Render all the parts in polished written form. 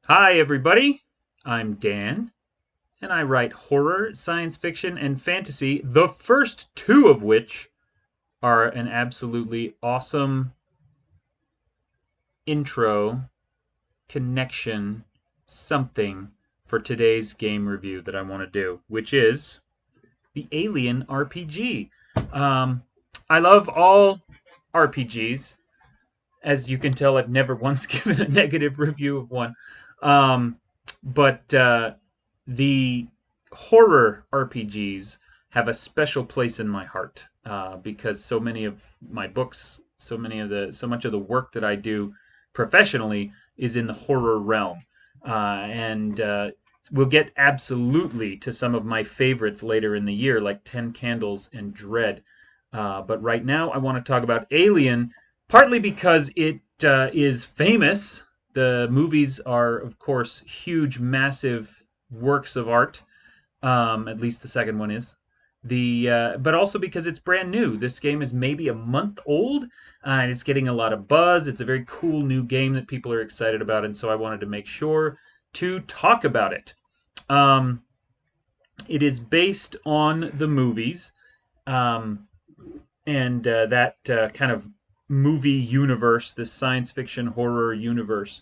Hi, everybody. I'm Dan, and I write horror, science fiction, and fantasy, the first two of which are an absolutely awesome intro, connection, something for today's game review that I want to do, which is the Alien RPG. Um, I love all RPGs. As you can tell, I've never once given a negative review of one. Um, but the horror RPGs have a special place in my heart because so many of my books, so much of the work that I do professionally is in the horror realm, and we'll get absolutely to some of my favorites later in the year, like Ten Candles and Dread. But right now, I want to talk about Alien, partly because it is famous. The movies are, of course, huge, massive works of art. At least the second one is. But also because it's brand new. This game is maybe a month old, and it's getting a lot of buzz. It's a very cool new game that people are excited about, and so I wanted to make sure to talk about it. Um, it is based on the movies, um, and that kind of movie universe, this science fiction horror universe.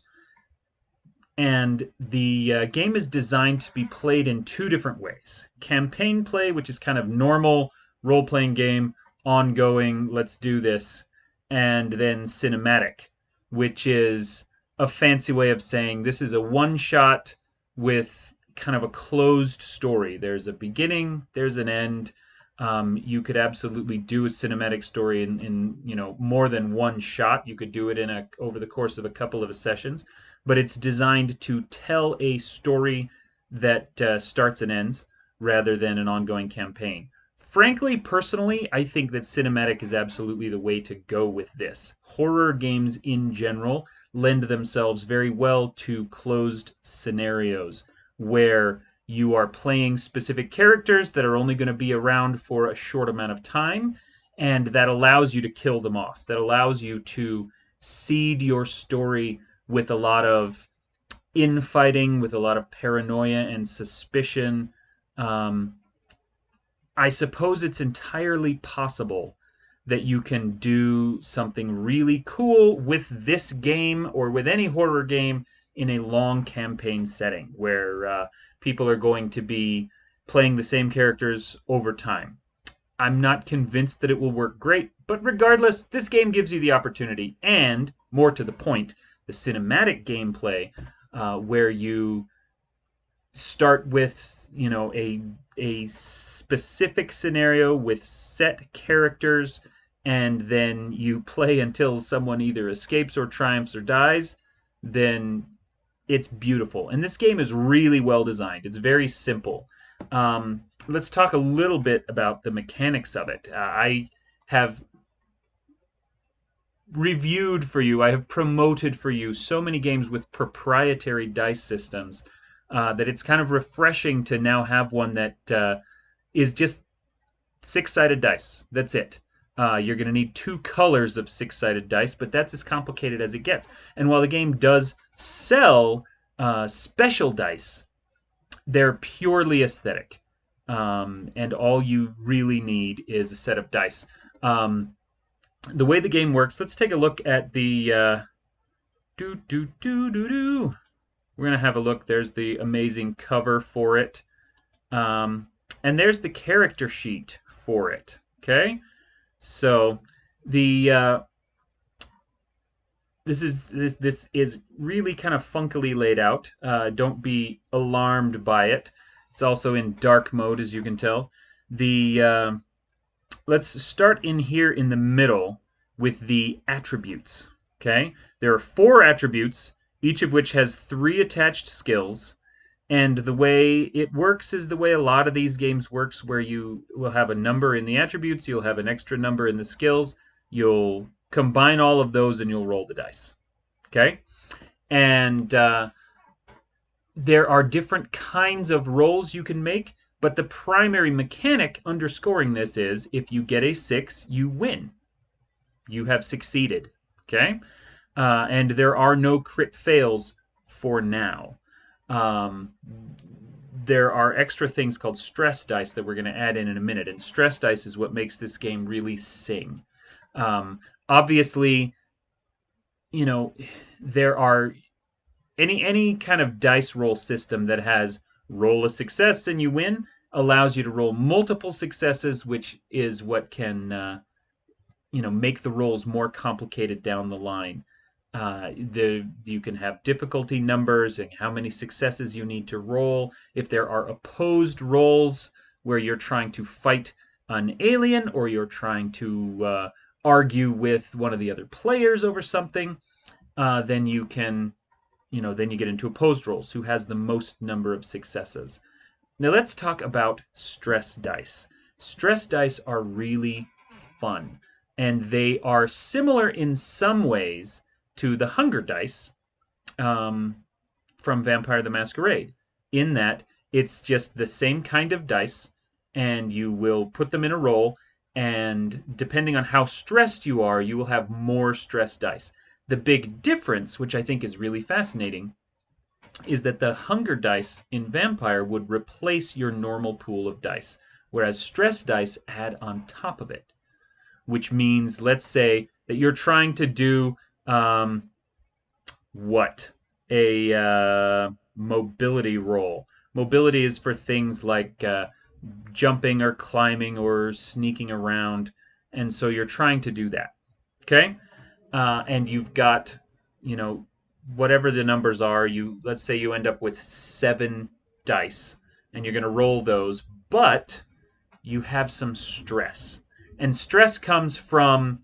And the game is designed to be played in two different ways: campaign play, which is kind of normal role playing game, ongoing, let's do this, and then cinematic, which is a fancy way of saying this is a one shot with kind of a closed story. There's a beginning, there's an end. You could absolutely do a cinematic story in more than one shot. You could do it in a over the course of a couple of sessions, but it's designed to tell a story that starts and ends rather than an ongoing campaign. Frankly, personally, I think that cinematic is absolutely the way to go with this. Horror games in general lend themselves very well to closed scenarios where you are playing specific characters that are only going to be around for a short amount of time, and that allows you to kill them off. That allows you to seed your story with a lot of infighting, with a lot of paranoia and suspicion. Um, I suppose it's entirely possible that you can do something really cool with this game or with any horror game in a long campaign setting where people are going to be playing the same characters over time. I'm not convinced that it will work great, but regardless, this game gives you the opportunity, and more to the point, the cinematic gameplay, where you start with a specific scenario with set characters, and then you play until someone either escapes or triumphs or dies. Then it's beautiful. And this game is really well designed. It's very simple. Let's talk a little bit about the mechanics of it. I have reviewed for you, I have promoted for you so many games with proprietary dice systems that it's kind of refreshing to now have one that is just six-sided dice. That's it. You're going to need two colors of six-sided dice, but that's as complicated as it gets. And while the game does sell special dice, they're purely aesthetic. And all you really need is a set of dice. The way the game works, let's take a look at the do do do do do. We're gonna have a look. There's the amazing cover for it, um, and there's the character sheet for it. Okay, so the this is really kind of funkily laid out. Don't be alarmed by it. It's also in dark mode, as you can tell. The Let's start in here in the middle with the attributes. Okay, there are four attributes, each of which has three attached skills. And the way it works is the way a lot of these games works, where you will have a number in the attributes, you'll have an extra number in the skills, you'll combine all of those, and you'll roll the dice. Okay, and there are different kinds of rolls you can make, but the primary mechanic underscoring this is if you get a 6, you win. You have succeeded. Okay? And there are no crit fails for now. Um, there are extra things called stress dice that we're going to add in a minute, and stress dice is what makes this game really sing. Obviously, you know, there are any kind of dice roll system that has roll a success and you win allows you to roll multiple successes, which is what can make the rolls more complicated down the line. You can have difficulty numbers and how many successes you need to roll. If there are opposed rolls where you're trying to fight an alien or you're trying to argue with one of the other players over something, then you can, then you get into opposed rolls. Who has the most number of successes? Now let's talk about stress dice. Stress dice are really fun, and they are similar in some ways to the Hunger Dice from Vampire the Masquerade, in that it's just the same kind of dice, and you will put them in a roll, and depending on how stressed you are, you will have more stress dice. The big difference, which I think is really fascinating, is that the Hunger Dice in Vampire would replace your normal pool of dice, whereas stress dice add on top of it, which means, let's say, that you're trying to do a mobility roll. Mobility is for things like jumping or climbing or sneaking around, and so you're trying to do that. Okay, and you've got, whatever the numbers are. Let's say you end up with 7 dice, and you're going to roll those, but you have some stress, and stress comes from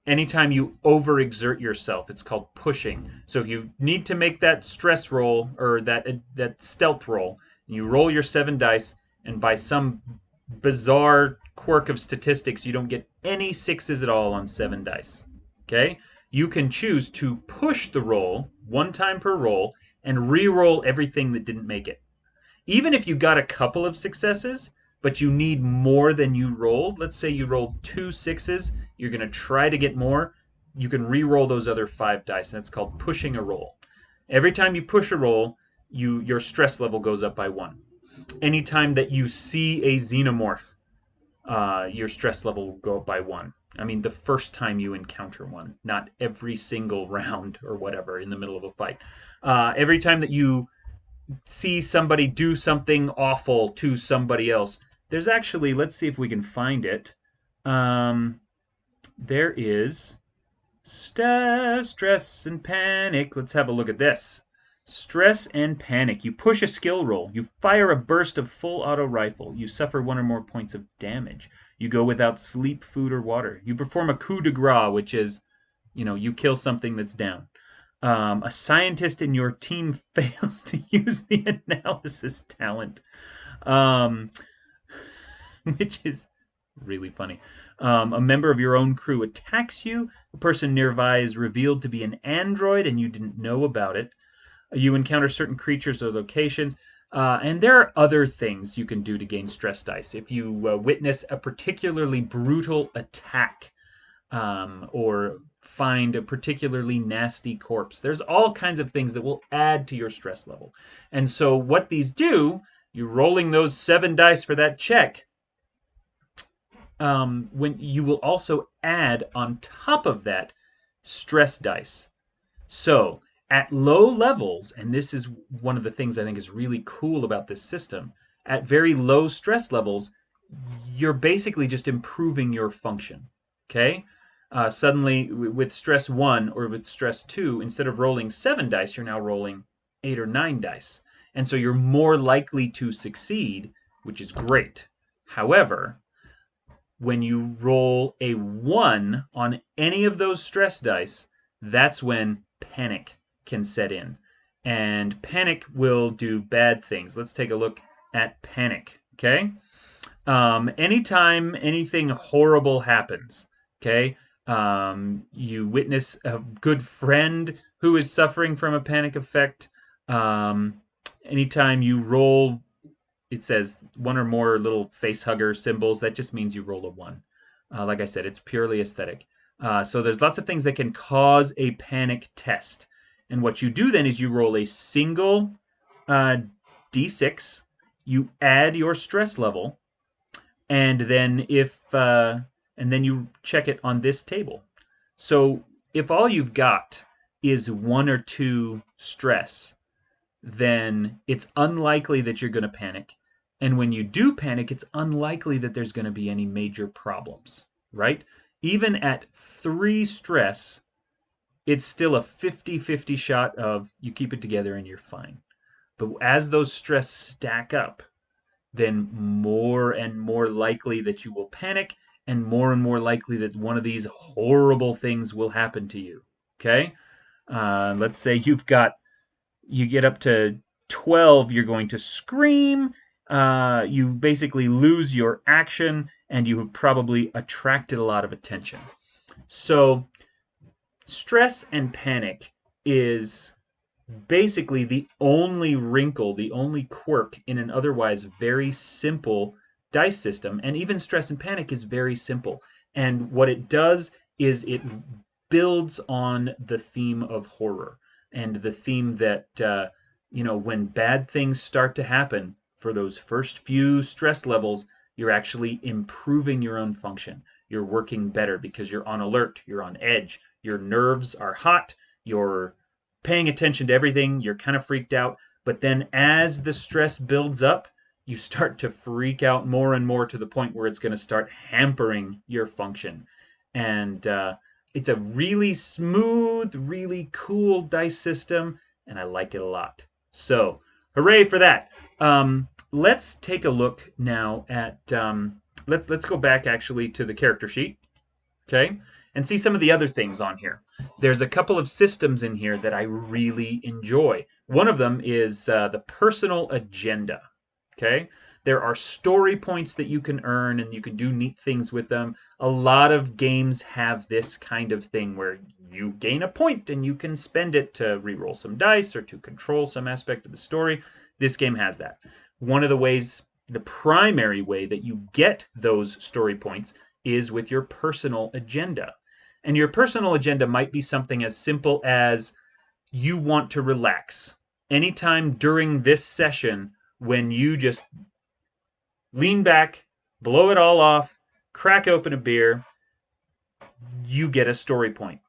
anytime you overexert yourself. It's called pushing. So if you need to make that stress roll or that stealth roll, you roll your 7 dice, and by some bizarre quirk of statistics, you don't get any 6s at all on 7 dice. Okay? You can choose to push the roll 1 time per roll and re-roll everything that didn't make it. Even if you got a couple of successes, but you need more than you rolled, let's say you rolled 2 6s, you're going to try to get more, you can re-roll those other 5 dice, and that's called pushing a roll. Every time you push a roll, your stress level goes up by 1. Anytime that you see a xenomorph, your stress level will go up by 1. I mean, the first time you encounter one, not every single round or whatever in the middle of a fight. Every time that you see somebody do something awful to somebody else, there's actually, let's see if we can find it. There is stress and panic. Let's have a look at this. Stress and panic. You push a skill roll. You fire a burst of full auto rifle. You suffer 1 or more points of damage. You go without sleep, food, or water. You perform a coup de grace, which is, you kill something that's down. A scientist in your team fails to use the analysis talent, which is really funny. A member of your own crew attacks you. A person nearby is revealed to be an android, and you didn't know about it. You encounter certain creatures or locations. And there are other things you can do to gain stress dice. If you witness a particularly brutal attack, or find a particularly nasty corpse, there's all kinds of things that will add to your stress level. And so what these do, you're rolling those 7 dice for that check, when you will also add on top of that stress dice. So at low levels, and this is one of the things I think is really cool about this system, at very low stress levels, you're basically just improving your function. Okay? Suddenly, with stress 1 or with stress 2, instead of rolling 7 dice, you're now rolling 8 or 9 dice. And so you're more likely to succeed, which is great. However, when you roll a 1 on any of those stress dice, that's when panic can set in. And panic will do bad things. Let's take a look at panic, okay? Anytime anything horrible happens, okay, you witness a good friend who is suffering from a panic effect, anytime you roll, it says 1 or more little face hugger symbols, that just means you roll a 1. Like I said, it's purely aesthetic. So there's lots of things that can cause a panic test. And what you do then is you roll a single d6, you add your stress level, and then and then you check it on this table. So if all you've got is 1 or 2 stress, then it's unlikely that you're going to panic. And when you do panic, it's unlikely that there's going to be any major problems, right? Even at 3 stress, it's still a 50-50 shot of you keep it together and you're fine. But as those stress stack up, then more and more likely that you will panic, and more likely that one of these horrible things will happen to you. Okay? Let's say you get up to 12, you're going to scream. You basically lose your action, and you have probably attracted a lot of attention. So stress and panic is basically the only wrinkle, the only quirk in an otherwise very simple dice system. And even stress and panic is very simple. And what it does is it builds on the theme of horror and the theme that, when bad things start to happen, for those first few stress levels, you're actually improving your own function. You're working better because you're on alert, you're on edge, your nerves are hot, you're paying attention to everything, you're kind of freaked out. But then as the stress builds up, you start to freak out more and more to the point where it's going to start hampering your function. And it's a really smooth, really cool dice system, and I like it a lot. So, hooray for that. Let's take a look now at, let's go back actually to the character sheet, okay, and see some of the other things on here. There's a couple of systems in here that I really enjoy. One of them is the personal agenda, okay? There are story points that you can earn, and you can do neat things with them. A lot of games have this kind of thing where you gain a point and you can spend it to reroll some dice or to control some aspect of the story. This game has that. One of the ways, the primary way that you get those story points is with your personal agenda. And your personal agenda might be something as simple as you want to relax. Anytime during this session when you just lean back, blow it all off, crack open a beer, you get a story point.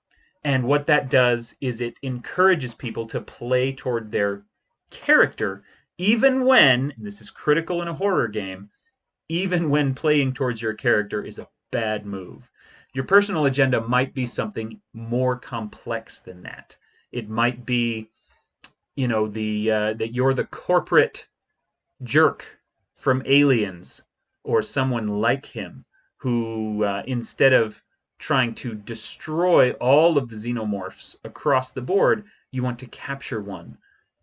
And what that does is it encourages people to play toward their character, even when, and this is critical in a horror game, even when playing towards your character is a bad move. Your personal agenda might be something more complex than that. It might be, that you're the corporate jerk from Aliens, or someone like him, who instead of trying to destroy all of the xenomorphs across the board, you want to capture one,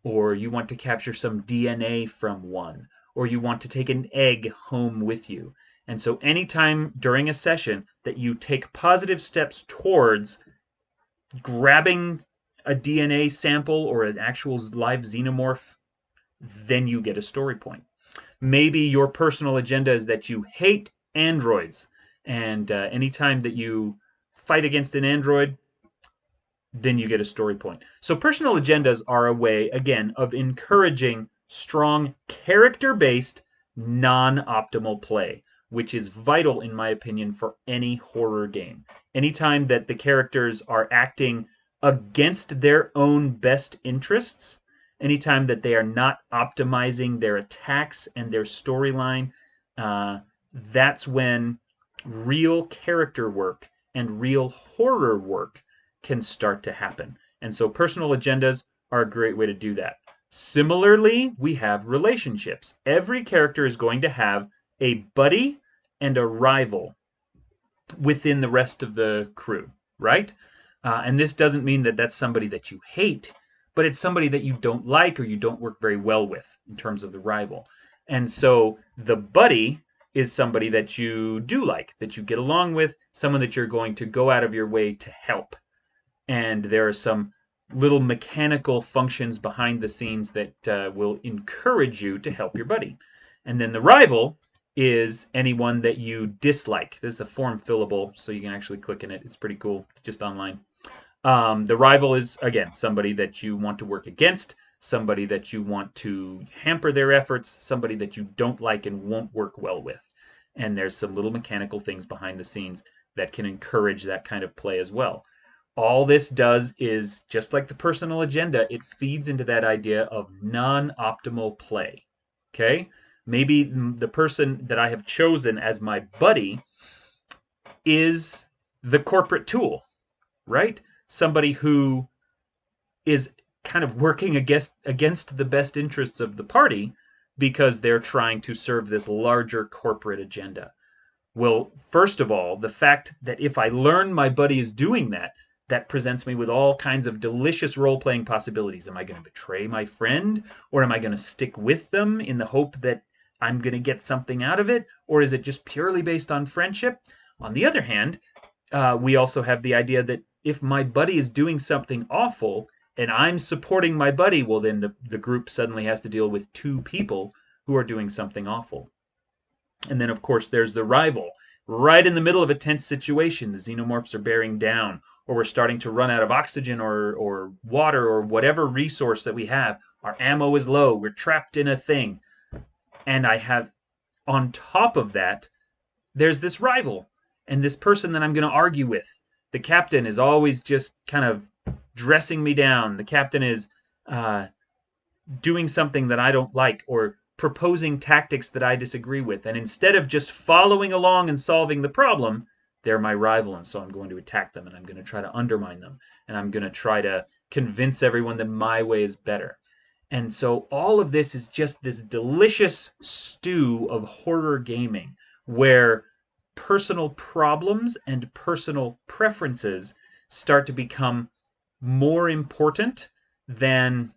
or you want to capture some DNA from one, or you want to take an egg home with you. And so anytime during a session that you take positive steps towards grabbing a DNA sample or an actual live xenomorph, then you get a story point. Maybe your personal agenda is that you hate androids, and anytime that you fight against an android, then you get a story point. So personal agendas are a way, again, of encouraging strong character-based, non-optimal play, which is vital, in my opinion, for any horror game. Anytime that the characters are acting against their own best interests, anytime that they are not optimizing their attacks and their storyline, that's when real character work and real horror work can start to happen. And so personal agendas are a great way to do that. Similarly, we have relationships. Every character is going to have a buddy and a rival within the rest of the crew, right? And this doesn't mean that that's somebody that you hate, but it's somebody that you don't like or you don't work very well with in terms of the rival. And so the buddy is somebody that you do like, that you get along with, someone that you're going to go out of your way to help. And there are some little mechanical functions behind the scenes that will encourage you to help your buddy. And then the rival is anyone that you dislike. This is a form fillable, so you can actually click in it. It's pretty cool, just online. The rival is, again, somebody that you want to work against, somebody that you want to hamper their efforts, somebody that you don't like and won't work well with. And there's some little mechanical things behind the scenes that can encourage that kind of play as well. All this does is, just like the personal agenda, it feeds into that idea of non-optimal play. Okay? Maybe the person that I have chosen as my buddy is the corporate tool, right? Somebody who is kind of working against the best interests of the party because they're trying to serve this larger corporate agenda. Well, first of all, the fact that if I learn my buddy is doing that, that presents me with all kinds of delicious role-playing possibilities. Am I going to betray my friend, or am I going to stick with them in the hope that I'm going to get something out of it, or is it just purely based on friendship? On the other hand, we also have the idea that if my buddy is doing something awful and I'm supporting my buddy, well, then the group suddenly has to deal with two people who are doing something awful. And then, of course, there's the rival. Right in the middle of a tense situation, the xenomorphs are bearing down, or we're starting to run out of oxygen or water or whatever resource that we have. Our ammo is low. We're trapped in a thing. And I have, on top of that, there's this rival and this person that I'm going to argue with. The captain is always just kind of dressing me down. The captain is doing something that I don't like, or proposing tactics that I disagree with. And instead of just following along and solving the problem, they're my rival, and so I'm going to attack them, and I'm going to try to undermine them, and I'm going to try to convince everyone that my way is better. And so all of this is just this delicious stew of horror gaming where personal problems and personal preferences start to become more important than,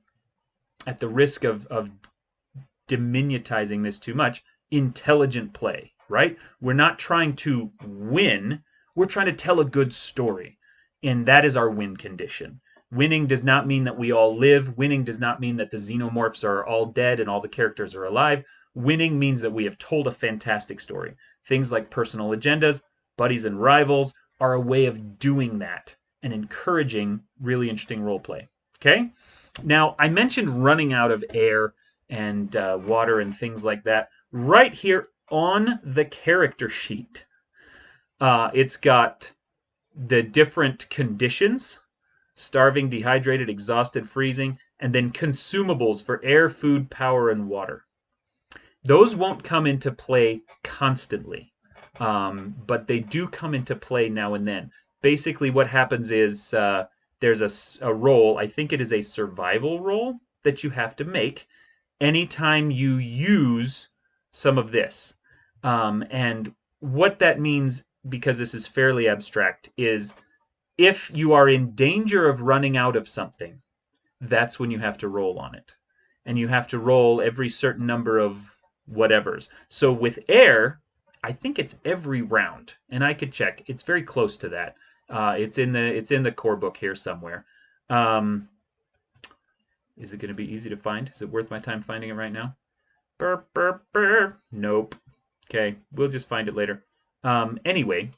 at the risk of diminutizing this too much, intelligent play, right? We're not trying to win, we're trying to tell a good story. And that is our win condition. Winning does not mean that we all live. Winning does not mean that the xenomorphs are all dead and all the characters are alive. Winning means that we have told a fantastic story. Things like personal agendas, buddies and rivals are a way of doing that and encouraging really interesting role play. Okay? Now, I mentioned running out of air and water and things like that. Right here on the character sheet, it's got the different conditions: starving, dehydrated, exhausted, freezing, and then consumables for air, food, power, and water. Those won't come into play constantly, but they do come into play now and then. Basically, what happens is there's a roll, I think it is a survival roll, that you have to make anytime you use some of this. And what that means, because this is fairly abstract, is if you are in danger of running out of something, that's when you have to roll on it. And you have to roll every certain number of whatevers. So with air, I think it's every round, and I could check. It's very close to that. It's in the core book here somewhere. Is it going to be easy to find? Is it worth my time finding it right now? Burr, burr, burr. Nope. Okay, we'll just find it later. Anyway,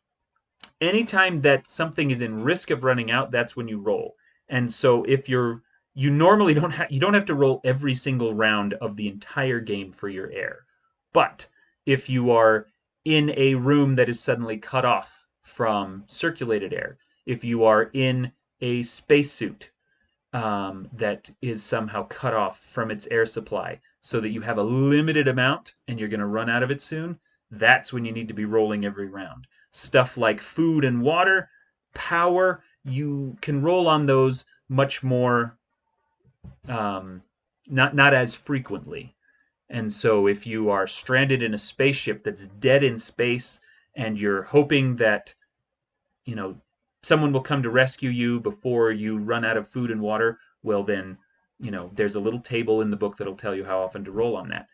anytime that something is in risk of running out, that's when you roll. And so if you normally don't have to roll every single round of the entire game for your air. But if you are in a room that is suddenly cut off from circulated air, if you are in a spacesuit that is somehow cut off from its air supply so that you have a limited amount and you're going to run out of it soon, that's when you need to be rolling every round. Stuff like food and water, power, you can roll on those much more, not as frequently. And so if you are stranded in a spaceship that's dead in space and you're hoping that, someone will come to rescue you before you run out of food and water, well then, there's a little table in the book that'll tell you how often to roll on that.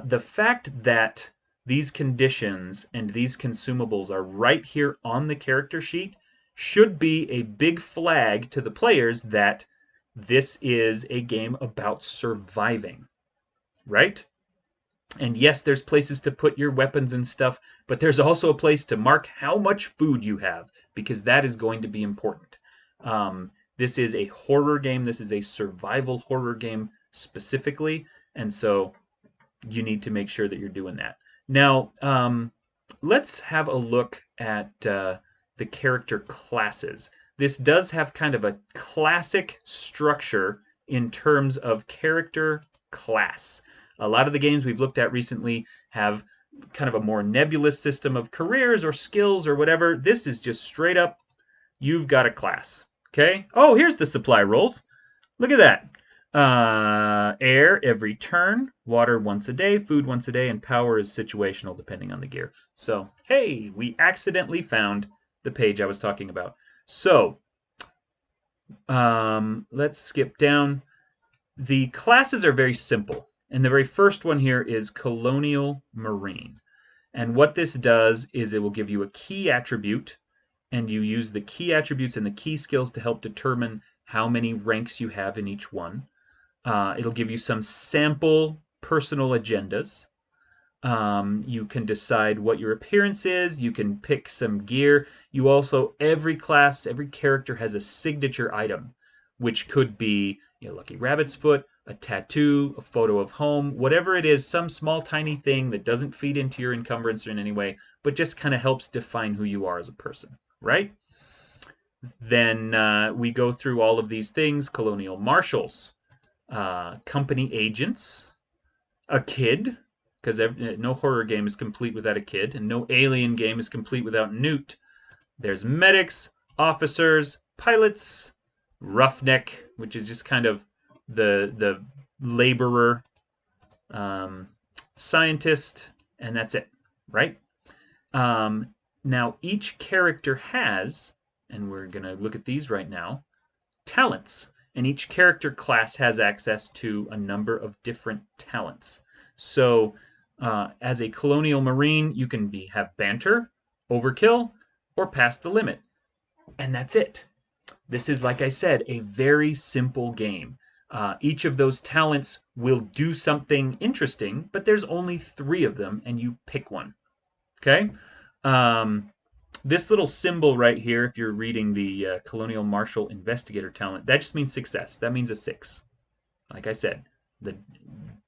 The fact that these conditions and these consumables are right here on the character sheet should be a big flag to the players that this is a game about surviving, right? And yes, there's places to put your weapons and stuff, but there's also a place to mark how much food you have, because that is going to be important. This is a horror game. This is a survival horror game specifically, and so you need to make sure that you're doing that. Now, let's have a look at the character classes. This does have kind of a classic structure in terms of character class. A lot of the games we've looked at recently have kind of a more nebulous system of careers or skills or whatever. This is just straight up, you've got a class. Okay? Oh, here's the supply rolls. Look at that. Air every turn, water once a day, food once a day, and power is situational depending on the gear. So, hey, we accidentally found the page I was talking about. So, let's skip down. The classes are very simple. And the very first one here is Colonial Marine. And what this does is it will give you a key attribute, and you use the key attributes and the key skills to help determine how many ranks you have in each one. It'll give you some sample personal agendas. You can decide what your appearance is. You can pick some gear. You also, every class, every character has a signature item, which could be Lucky Rabbit's foot, a tattoo, a photo of home, whatever it is, some small tiny thing that doesn't feed into your encumbrance in any way, but just kind of helps define who you are as a person, right? Then we go through all of these things: colonial marshals, company agents, a kid, because no horror game is complete without a kid, and no alien game is complete without Newt. There's medics, officers, pilots, roughneck, which is just kind of the laborer, scientist, and that's it, right? Now each character has, and we're going to look at these right now, talents. And each character class has access to a number of different talents. So as a colonial marine, you can have banter, overkill, or pass the limit. And that's it. This is, like I said, a very simple game. Each of those talents will do something interesting, but there's only 3 of them, and you pick one. Okay? This little symbol right here, if you're reading the Colonial Marshal Investigator talent, that just means success. That means a 6. Like I said,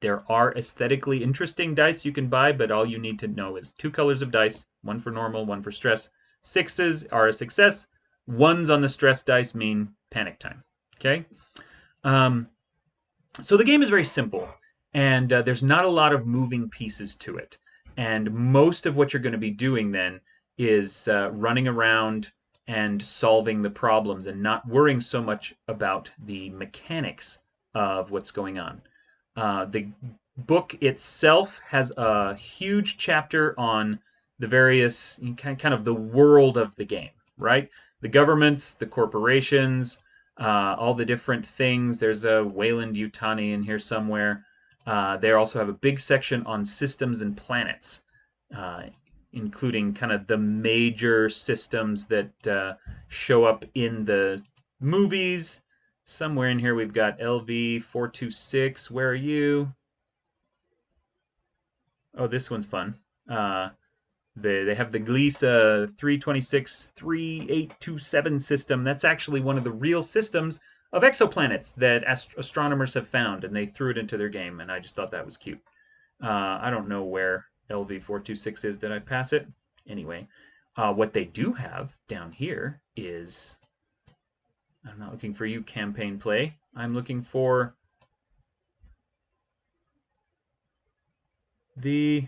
there are aesthetically interesting dice you can buy, but all you need to know is 2 colors of dice, 1 for normal, 1 for stress. 6s are a success. 1s on the stress dice mean panic time. Okay? So the game is very simple, and there's not a lot of moving pieces to it. And most of what you're going to be doing then is running around and solving the problems and not worrying so much about the mechanics of what's going on. The book itself has a huge chapter on the various, kind of the world of the game, right? The governments, the corporations, all the different things. There's a Weyland-Yutani in here somewhere. They also have a big section on systems and planets, including kind of the major systems that show up in the movies. Somewhere in here we've got LV-426. Where are you? Oh, this one's fun. They have the Gliese 326-3827 system. That's actually one of the real systems of exoplanets that astronomers have found, and they threw it into their game, and I just thought that was cute. I don't know where LV-426 is. Did I pass it? Anyway, what they do have down here is, I'm not looking for you, campaign play. I'm looking for the,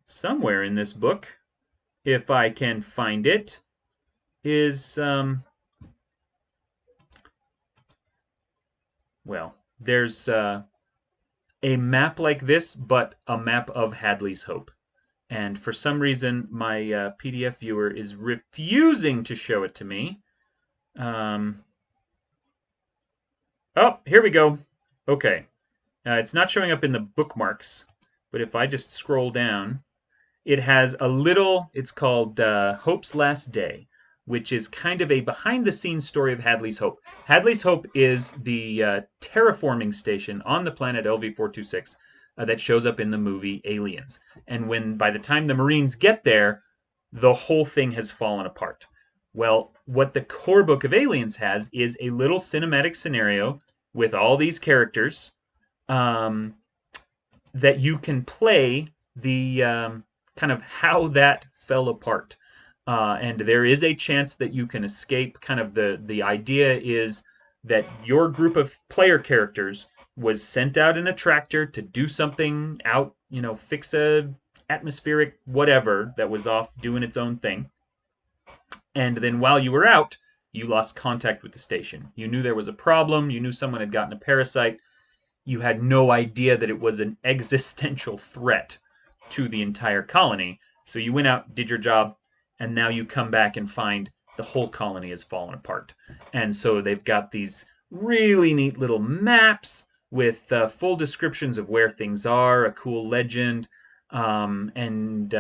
somewhere in this book, if I can find it, is, well, there's a map like this, but a map of Hadley's Hope. And for some reason, my PDF viewer is refusing to show it to me. Oh, here we go. Okay. It's not showing up in the bookmarks, but if I just scroll down, it has a little, it's called Hope's Last Day, which is kind of a behind-the-scenes story of Hadley's Hope. Hadley's Hope is the terraforming station on the planet LV-426 that shows up in the movie Aliens. And by the time the Marines get there, the whole thing has fallen apart. Well, what the core book of Aliens has is a little cinematic scenario with all these characters um, that you can play the kind of how that fell apart. And there is a chance that you can escape. Kind of the idea is that your group of player characters was sent out in a tractor to do something out, fix a atmospheric whatever that was off doing its own thing. And then while you were out, you lost contact with the station. You knew there was a problem. You knew someone had gotten a parasite. You had no idea that it was an existential threat to the entire colony. So you went out, did your job, and now you come back and find the whole colony has fallen apart. And so they've got these really neat little maps with full descriptions of where things are, a cool legend, and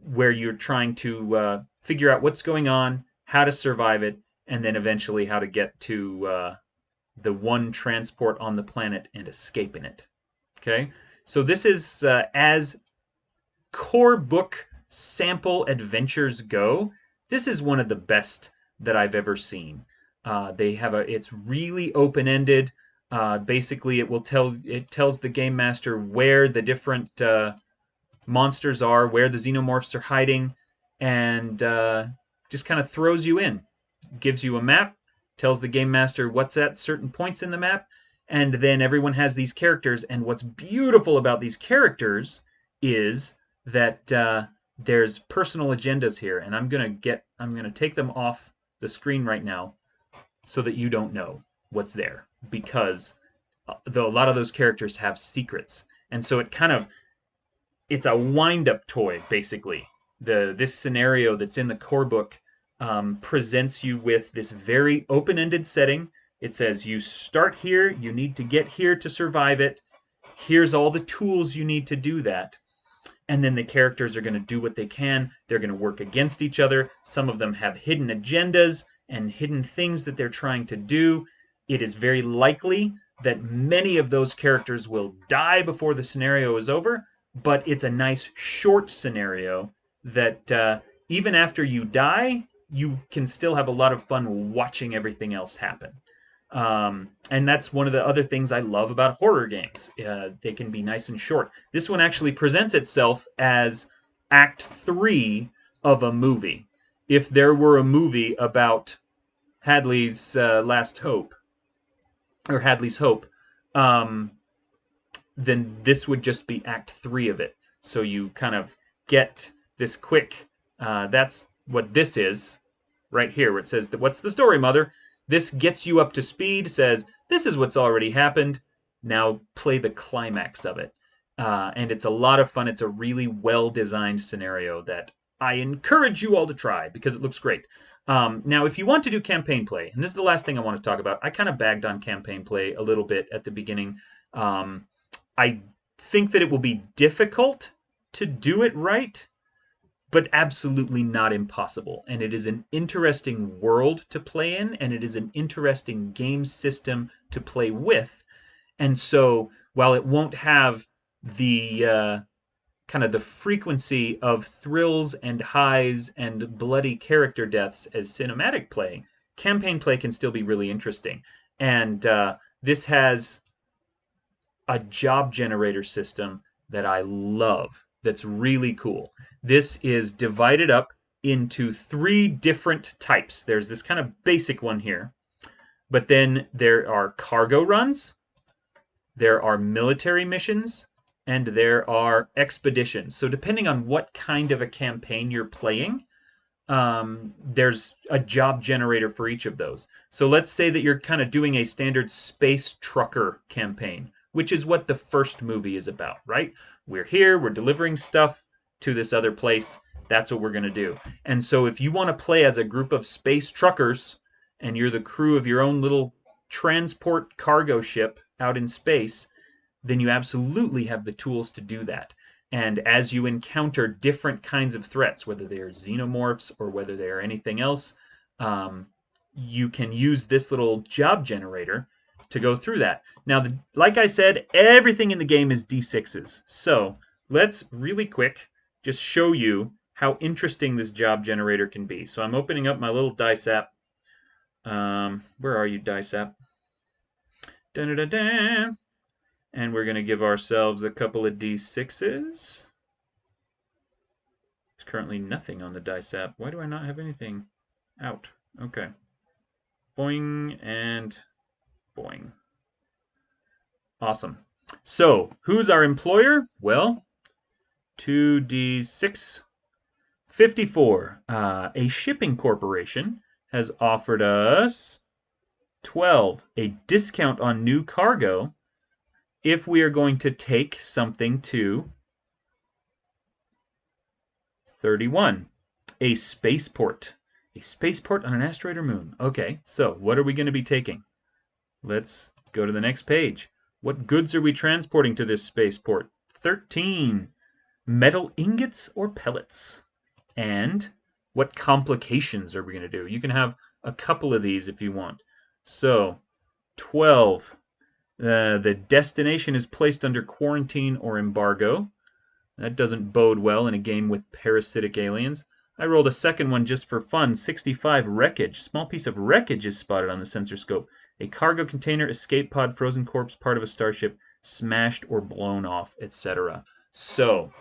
where you're trying to figure out what's going on, how to survive it, and then eventually how to get to the one transport on the planet and escape in it. Okay, so this is as core book sample adventures go, this is one of the best that I've ever seen. It's really open-ended. Basically, it tells the game master where the different monsters are, where the xenomorphs are hiding, and just kind of throws you in. Gives you a map, tells the game master what's at certain points in the map, and then everyone has these characters. And what's beautiful about these characters is that there's personal agendas here, and I'm gonna take them off the screen right now so that you don't know what's there, because a lot of those characters have secrets, and so it's a wind-up toy basically. This scenario that's in the core book presents you with this very open-ended setting. It says you start here, you need to get here to survive it. Here's all the tools you need to do that. And then the characters are going to do what they can. They're going to work against each other. Some of them have hidden agendas and hidden things that they're trying to do. It is very likely that many of those characters will die before the scenario is over, but it's a nice short scenario that even after you die, you can still have a lot of fun watching everything else happen. And that's one of the other things I love about horror games. They can be nice and short. This one actually presents itself as Act 3 of a movie. If there were a movie about Hadley's Last Hope, or Hadley's Hope, then this would just be Act 3 of it. So you kind of get this quick, that's what this is right here, where it says, what's the story, Mother? This gets you up to speed, says, this is what's already happened, now play the climax of it. And it's a lot of fun. It's a really well-designed scenario that I encourage you all to try because it looks great. Now, if you want to do campaign play, and this is the last thing I want to talk about, I kind of bagged on campaign play a little bit at the beginning. I think that it will be difficult to do it right, but absolutely not impossible. And it is an interesting world to play in, and it is an interesting game system to play with. And so while it won't have the kind of the frequency of thrills and highs and bloody character deaths as cinematic play, campaign play can still be really interesting. And this has a job generator system that I love, that's really cool. This is divided up into 3 different types. There's this kind of basic one here, but then there are cargo runs, there are military missions, and there are expeditions. So depending on what kind of a campaign you're playing, there's a job generator for each of those. So let's say that you're kind of doing a standard space trucker campaign, which is what the first movie is about, right? We're here, we're delivering stuff to this other place. That's what we're going to do. And so if you want to play as a group of space truckers and you're the crew of your own little transport cargo ship out in space, then you absolutely have the tools to do that. And as you encounter different kinds of threats, whether they are xenomorphs or whether they are anything else, you can use this little job generator to go through that. Now, like I said, everything in the game is D6s. So let's really quick just show you how interesting this job generator can be. So I'm opening up my little dice app. Where are you, dice app? Da-da-da-da. And we're going to give ourselves a couple of D6s. There's currently nothing on the dice app. Why do I not have anything out? Okay. Boing and boing. Awesome. So, who's our employer? Well, 2D6, 54. A shipping corporation has offered us 12, a discount on new cargo if we are going to take something to 31, a spaceport. A spaceport on an asteroid or moon. Okay, so what are we going to be taking? Let's go to the next page. What goods are we transporting to this spaceport? 13. Metal ingots or pellets? And what complications are we going to do? You can have a couple of these if you want. So, 12. The destination is placed under quarantine or embargo. That doesn't bode well in a game with parasitic aliens. I rolled a second one just for fun. 65, wreckage. Small piece of wreckage is spotted on the sensor scope. A cargo container, escape pod, frozen corpse, part of a starship, smashed or blown off, etc. So,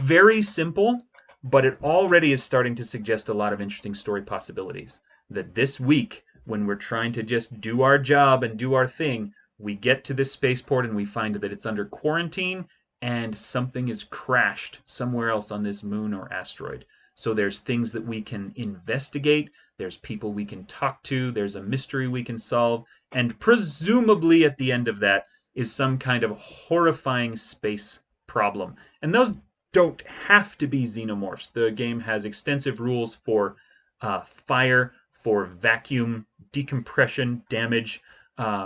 very simple, but it already is starting to suggest a lot of interesting story possibilities. That this week, when we're trying to just do our job and do our thing, we get to this spaceport and we find that it's under quarantine and something is crashed somewhere else on this moon or asteroid. So there's things that we can investigate, there's people we can talk to, there's a mystery we can solve, and presumably at the end of that is some kind of horrifying space problem. And those don't have to be xenomorphs. The game has extensive rules for fire, for vacuum, decompression, damage,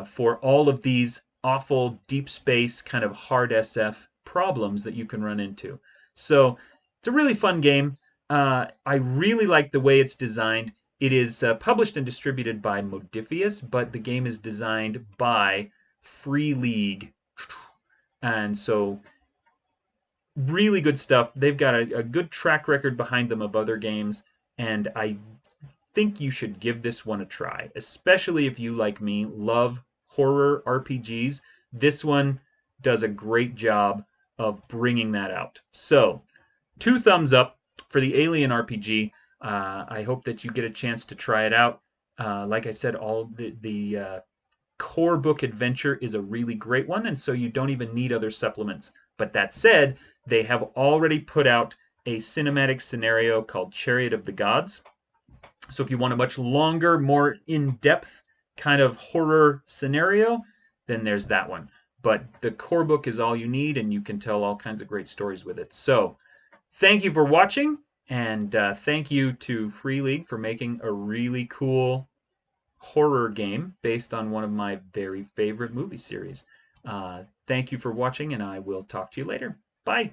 for all of these awful deep space kind of hard SF problems that you can run into. So it's a really fun game. I really like the way it's designed. It is published and distributed by Modiphius, but the game is designed by Free League. And so really good stuff. They've got a good track record behind them of other games, and I think you should give this one a try, especially if you, like me, love horror RPGs. This one does a great job of bringing that out. So, 2 thumbs up for the Alien RPG. I hope that you get a chance to try it out. Like I said, all the core book adventure is a really great one, and so you don't even need other supplements. But that said, they have already put out a cinematic scenario called Chariot of the Gods. So if you want a much longer, more in-depth kind of horror scenario, then there's that one. But the core book is all you need, and you can tell all kinds of great stories with it. So thank you for watching, and thank you to Free League for making a really cool horror game based on one of my very favorite movie series. Thank you for watching, and I will talk to you later. Bye.